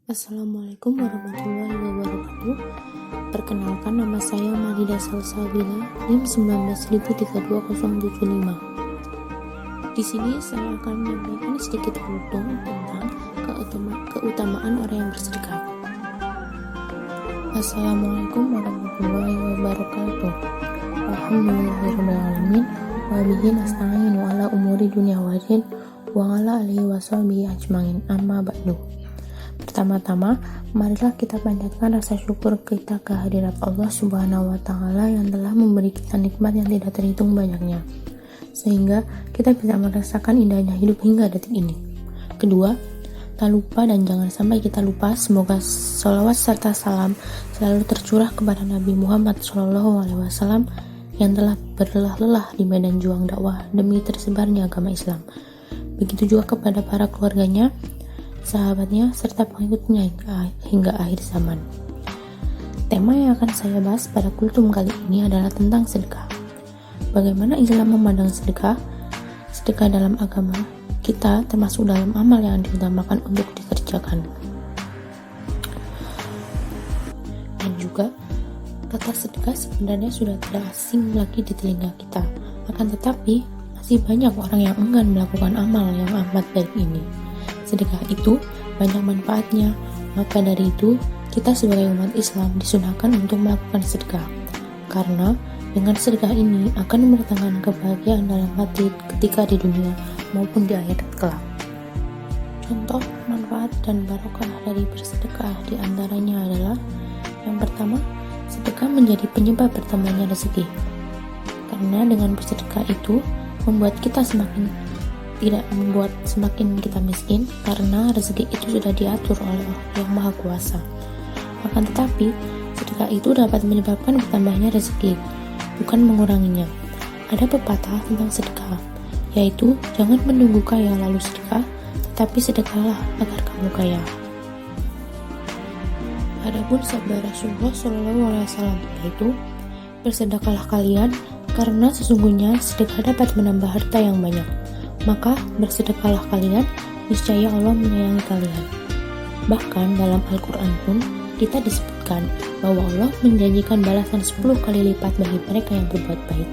Assalamualaikum warahmatullahi wabarakatuh. Perkenalkan, nama saya Madida Salsabila, NIM 19.32075. Di sini saya akan menyampaikan sedikit runtutan tentang keutamaan orang yang bersedekah. Assalamualaikum warahmatullahi wabarakatuh. Alhamdulillahirrahmanirrahim. Wa bihi nasta'in wa ala umuri dunya wa din wa ala alihi wa sahbihi ajmain. Amma ba'du. Pertama-tama, marilah kita panjatkan rasa syukur kita kehadirat Allah Subhanahu wa Ta'ala yang telah memberi kita nikmat yang tidak terhitung banyaknya, sehingga kita bisa merasakan indahnya hidup hingga detik ini. Kedua, tak lupa dan jangan sampai kita lupa, semoga sholawat serta salam selalu tercurah kepada Nabi Muhammad SAW yang telah berlelah-lelah di medan juang dakwah demi tersebarnya agama Islam. Begitu juga kepada para keluarganya, sahabatnya, serta pengikutnya hingga akhir zaman. Tema yang akan saya bahas pada kultum kali ini adalah tentang sedekah. Bagaimana Islam memandang sedekah? Sedekah dalam agama kita termasuk dalam amal yang diutamakan untuk dikerjakan. Dan juga, kata sedekah sebenarnya sudah tidak asing lagi di telinga kita. Akan tetapi, masih banyak orang yang enggan melakukan amal yang amat baik ini. Sedekah itu banyak manfaatnya, maka dari itu kita sebagai umat Islam disunahkan untuk melakukan sedekah, karena dengan sedekah ini akan mendatangkan kebahagiaan dalam hati ketika di dunia maupun di akhirat kelak. Contoh manfaat dan barokah dari bersedekah diantaranya adalah: yang pertama, sedekah menjadi penyebab bertambahnya rezeki, karena dengan bersedekah itu membuat kita tidak membuat semakin kita miskin, karena rezeki itu sudah diatur oleh Allah yang Maha Kuasa. Akan tetapi, sedekah itu dapat menyebabkan bertambahnya rezeki, bukan menguranginya. Ada pepatah tentang sedekah, yaitu jangan menunggu kaya lalu sedekah, tetapi sedekahlah agar kamu kaya. Adapun sabda Rasulullah SAW, yaitu bersedekahlah kalian, karena sesungguhnya sedekah dapat menambah harta yang banyak. Maka bersedekahlah kalian, niscaya Allah menyayangi kalian. Bahkan dalam Al-Quran pun kita disebutkan bahwa Allah menjanjikan balasan 10 kali lipat bagi mereka yang berbuat baik.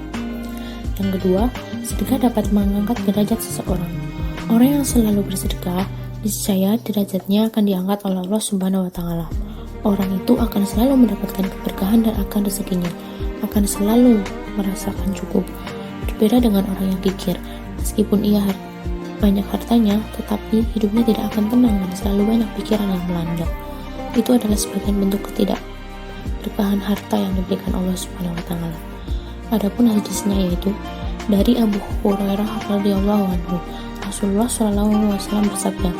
Yang kedua, sedekah dapat mengangkat derajat seseorang. Orang yang selalu bersedekah, niscaya derajatnya akan diangkat oleh Allah Subhanahu wa Ta'ala. Orang itu akan selalu mendapatkan keberkahan dan akan rezekinya akan selalu merasakan cukup. Berbeda dengan orang yang kikir, meskipun ia banyak hartanya, tetapi hidupnya tidak akan tenang dan selalu banyak pikiran yang melanda. Itu adalah sebagian bentuk ketidakberkahan harta yang diberikan Allah Subhanahu wa Ta'ala. Adapun hadisnya, yaitu dari Abu Hurairah radhiyallahu anhu, Rasulullah SAW bersabda,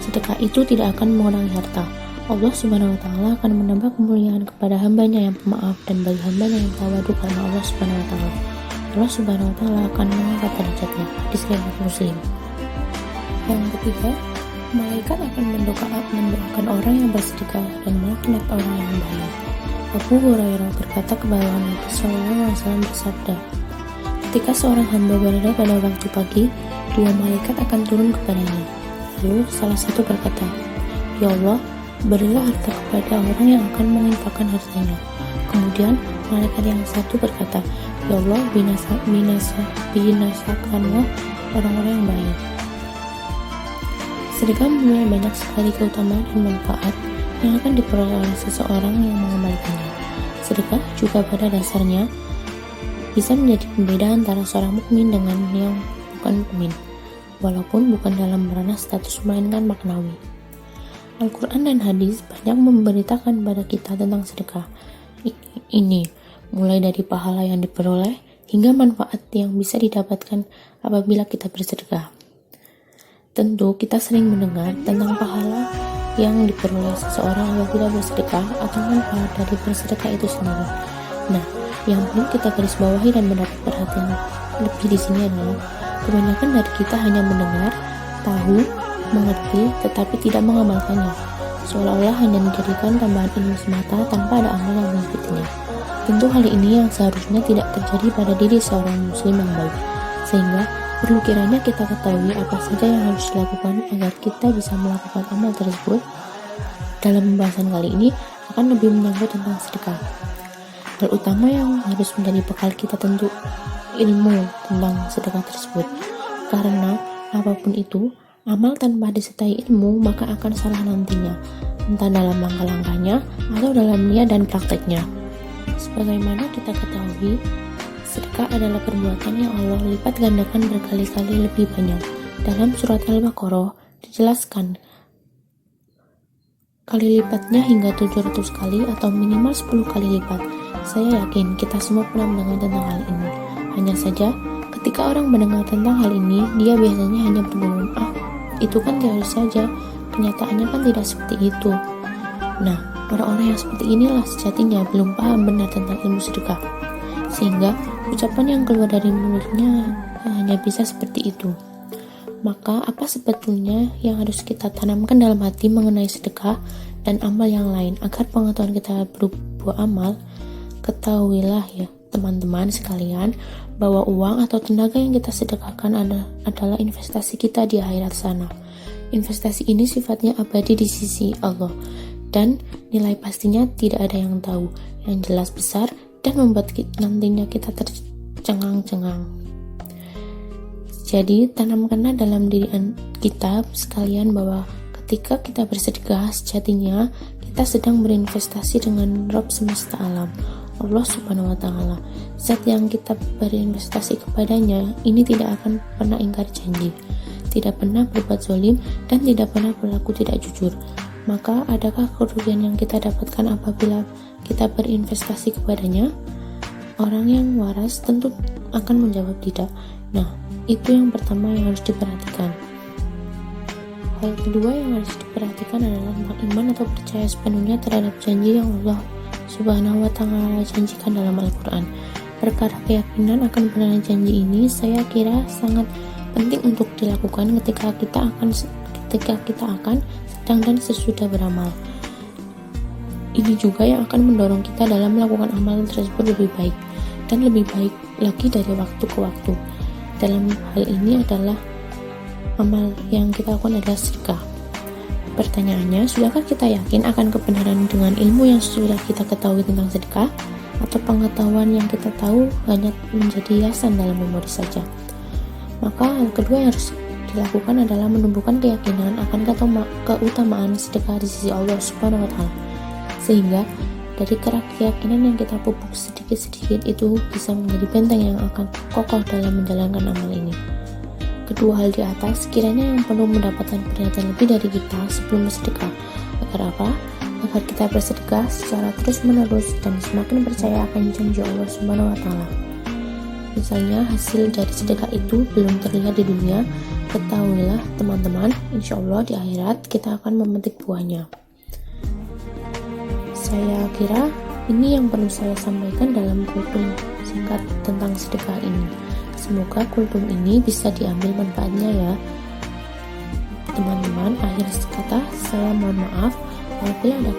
sedekah itu tidak akan mengurangi harta. Allah Subhanahu wa Ta'ala akan menambah kemuliaan kepada hambanya yang pemaaf, dan bagi hambanya yang tawadhu karena Allah Subhanahu wa Ta'ala, Allah Subhanahu wa Ta'ala akan mengangkat derajatnya. Hadis riwayat Muslim. Yang ketiga, malaikat akan mendoakan orang yang bersedekah dan melaknat orang yang baik. Abu Hurairah berkata kepada Nabi SAW bersabda, ketika seorang hamba berada pada waktu pagi, 2 malaikat akan turun kepadanya. Lalu salah satu berkata, ya Allah, berilah harta kepada orang yang akan menginfakkan hartanya. Kemudian malaikat yang satu berkata, ya Allah, binasakanlah orang-orang yang baik. Sedekah mempunyai banyak sekali keutamaan dan manfaat yang akan diperoleh oleh seseorang yang mengamalkannya. Sedekah juga pada dasarnya bisa menjadi pembeda antara seorang mukmin dengan yang bukan mukmin, walaupun bukan dalam ranah status melainkan maknawi. Al-Quran dan hadis banyak memberitakan kepada kita tentang sedekah ini, mulai dari pahala yang diperoleh hingga manfaat yang bisa didapatkan apabila kita bersedekah. Tentu kita sering mendengar tentang pahala yang diperoleh seseorang apabila bersedekah atau manfaat dari bersedekah itu sendiri. Nah, yang perlu kita garis bawahi dan mendapat perhatian lebih di sini adalah kebanyakan dari kita hanya mendengar, tahu, mengerti, tetapi tidak mengamalkannya, seolah-olah hanya menjadikan tambahan ilmu semata tanpa ada amal yang mengikutinya. Tentu hal ini yang seharusnya tidak terjadi pada diri seorang muslim yang baik, sehingga perlu kiranya kita ketahui apa saja yang harus dilakukan agar kita bisa melakukan amal tersebut dalam pembahasan kali ini akan lebih menyangkut tentang sedekah. Hal utama yang harus menjadi bekal kita tentu ilmu tentang sedekah tersebut. Karena apapun itu, amal tanpa disertai ilmu maka akan salah nantinya, entah dalam langkah-langkahnya atau dalam niat dan prakteknya. Sebagaimana kita ketahui, sedekah adalah perbuatan yang Allah lipat gandakan berkali-kali lebih banyak. Dalam surat Al-Baqarah dijelaskan kali lipatnya hingga 700 kali atau minimal 10 kali lipat. Saya yakin kita semua pernah mendengar tentang hal ini. Hanya saja, ketika orang mendengar tentang hal ini, dia biasanya hanya bergumam, itu kan teori saja, kenyataannya kan tidak seperti itu. Nah, orang-orang yang seperti inilah sejatinya belum paham benar tentang ilmu sedekah, sehingga ucapan yang keluar dari mulutnya hanya bisa seperti itu. Maka apa sebetulnya yang harus kita tanamkan dalam hati mengenai sedekah dan amal yang lain agar pengetahuan kita berbuah amal? Ketahuilah ya teman-teman sekalian bahwa uang atau tenaga yang kita sedekahkan adalah investasi kita di akhirat sana. Investasi ini sifatnya abadi di sisi Allah dan nilai pastinya tidak ada yang tahu, yang jelas besar dan membuat nantinya kita tercengang-cengang. Jadi tanamkanlah dalam diri kita sekalian bahwa ketika kita bersedekah sejatinya kita sedang berinvestasi dengan Rabb semesta alam, Allah Subhanahu wa Ta'ala. Zat yang kita berinvestasi kepadanya ini tidak akan pernah ingkar janji, tidak pernah berbuat zalim, dan tidak pernah berlaku tidak jujur. Maka adakah kerugian yang kita dapatkan apabila kita berinvestasi kepadanya? Orang yang waras tentu akan menjawab tidak. Nah, itu yang pertama yang harus diperhatikan. Hal kedua yang harus diperhatikan adalah iman atau percaya sepenuhnya terhadap janji yang Allah Subhanahu wa Ta'ala janjikan dalam Al-Quran. Perkara keyakinan akan benarnya janji ini saya kira sangat penting untuk dilakukan ketika kita akan sedang dan sesudah beramal. Ini juga yang akan mendorong kita dalam melakukan amal tersebut lebih baik dan lebih baik lagi dari waktu ke waktu. Dalam hal ini adalah amal yang kita lakukan adalah sedekah. Pertanyaannya, sudahkah kita yakin akan kebenaran dengan ilmu yang sudah kita ketahui tentang sedekah? Atau pengetahuan yang kita tahu hanya menjadi hiasan dalam memori saja? Maka hal kedua yang harus dilakukan adalah menumbuhkan keyakinan akan keutamaan sedekah di sisi Allah Subhanahu wa Ta'ala, sehingga dari keyakinan yang kita pupuk sedikit-sedikit itu bisa menjadi benteng yang akan kokoh dalam menjalankan amal ini. Kedua hal di atas kiranya yang perlu mendapatkan perhatian lebih dari kita sebelum bersedekah. Agar apa? Agar kita bersedekah secara terus-menerus dan semakin percaya akan janji Allah Subhanahu wa Ta'ala. Misalnya hasil dari sedekah itu belum terlihat di dunia, ketahuilah teman-teman, insya Allah di akhirat kita akan memetik buahnya. Saya kira ini yang perlu saya sampaikan dalam kultum singkat tentang sedekah ini. Semoga kultum ini bisa diambil manfaatnya ya teman-teman. Akhir kata saya mohon maaf apabila ada